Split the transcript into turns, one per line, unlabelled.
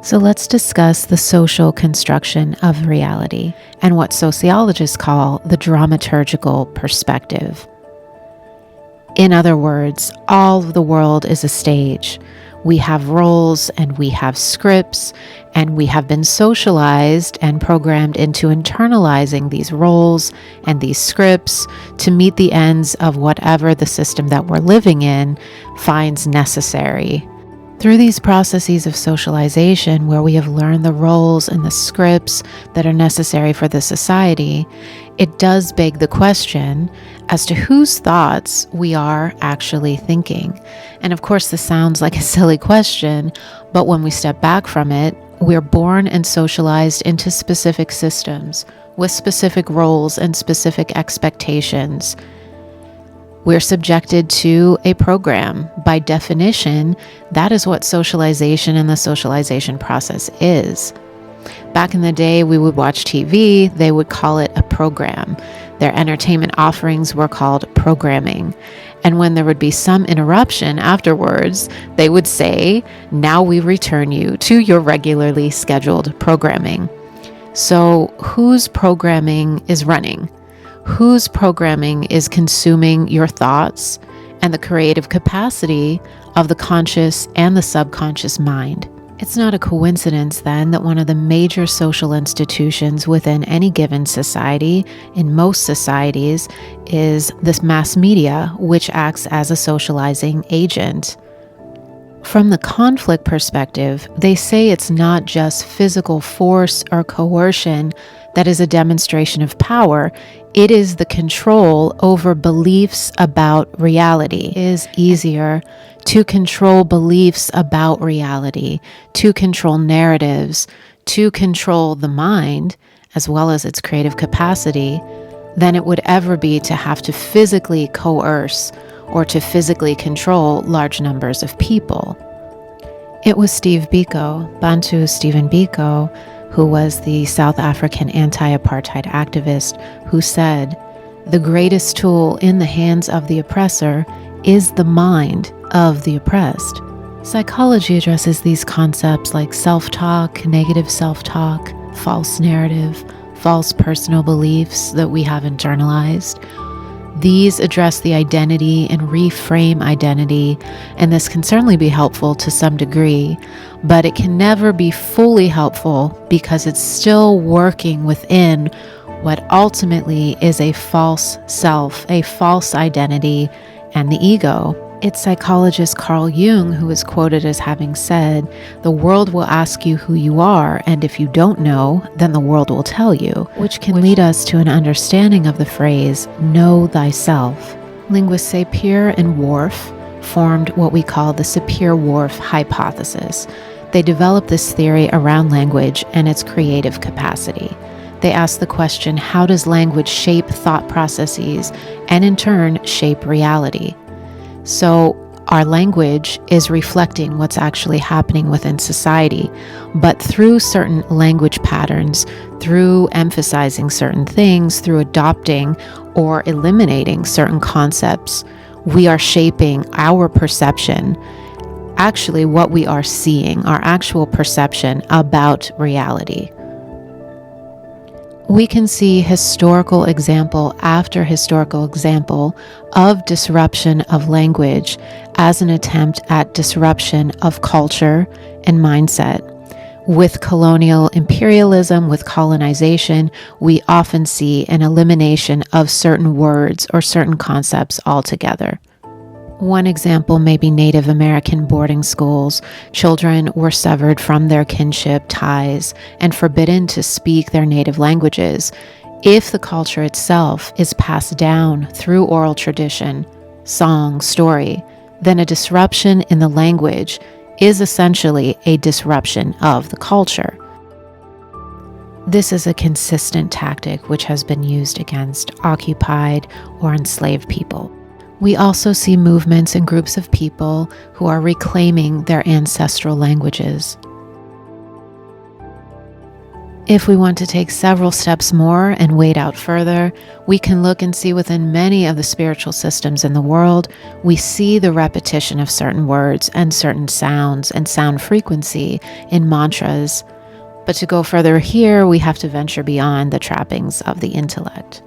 So let's discuss the social construction of reality and what sociologists call the dramaturgical perspective. In other words, all of the world is a stage. We have roles and we have scripts, and we have been socialized and programmed into internalizing these roles and these scripts to meet the ends of whatever the system that we're living in finds necessary. Through these processes of socialization, where we have learned the roles and the scripts that are necessary for the society, it does beg the question as to whose thoughts we are actually thinking. And of course, this sounds like a silly question, but when we step back from it, we're born and socialized into specific systems with specific roles and specific expectations. We're subjected to a program. By definition, that is what socialization and the socialization process is. Back in the day, we would watch TV, they would call it a program. Their entertainment offerings were called programming. And when there would be some interruption afterwards, they would say, "Now we return you to your regularly scheduled programming." So whose programming is running? Whose programming is consuming your thoughts and the creative capacity of the conscious and the subconscious mind? It's not a coincidence then that one of the major social institutions within any given society, in most societies, is this mass media, which acts as a socializing agent. From the conflict perspective, they say it's not just physical force or coercion that is a demonstration of power. It is the control over beliefs about reality. It is easier to control beliefs about reality, to control narratives, to control the mind, as well as its creative capacity, than it would ever be to have to physically coerce or to physically control large numbers of people. It was Steve Biko, Bantu Stephen Biko, who was the South African anti-apartheid activist, who said, "The greatest tool in the hands of the oppressor is the mind of the oppressed." Psychology addresses these concepts like self-talk, negative self-talk, false narrative, false personal beliefs that we have internalized. These address the identity and reframe identity, and this can certainly be helpful to some degree, but it can never be fully helpful because it's still working within what ultimately is a false self, a false identity, and the ego. It's psychologist Carl Jung who is quoted as having said, "The world will ask you who you are, and if you don't know, then the world will tell you," which can lead us to an understanding of the phrase, "know thyself." Linguists Sapir-Whorf formed what we call the Sapir-Whorf hypothesis. They developed this theory around language and its creative capacity. They asked the question, how does language shape thought processes and in turn shape reality? So our language is reflecting what's actually happening within society, but through certain language patterns, through emphasizing certain things, through adopting or eliminating certain concepts, we are shaping our perception, actually what we are seeing, our actual perception about reality. We can see historical example after historical example of disruption of language as an attempt at disruption of culture and mindset. With colonial imperialism, with colonization, we often see an elimination of certain words or certain concepts altogether. One example may be Native American boarding schools. Children were severed from their kinship ties and forbidden to speak their native languages. If the culture itself is passed down through oral tradition, song, story, then a disruption in the language is essentially a disruption of the culture. This is a consistent tactic which has been used against occupied or enslaved people. We also see movements and groups of people who are reclaiming their ancestral languages. If we want to take several steps more and wade out further, we can look and see within many of the spiritual systems in the world, we see the repetition of certain words and certain sounds and sound frequency in mantras. But to go further here, we have to venture beyond the trappings of the intellect.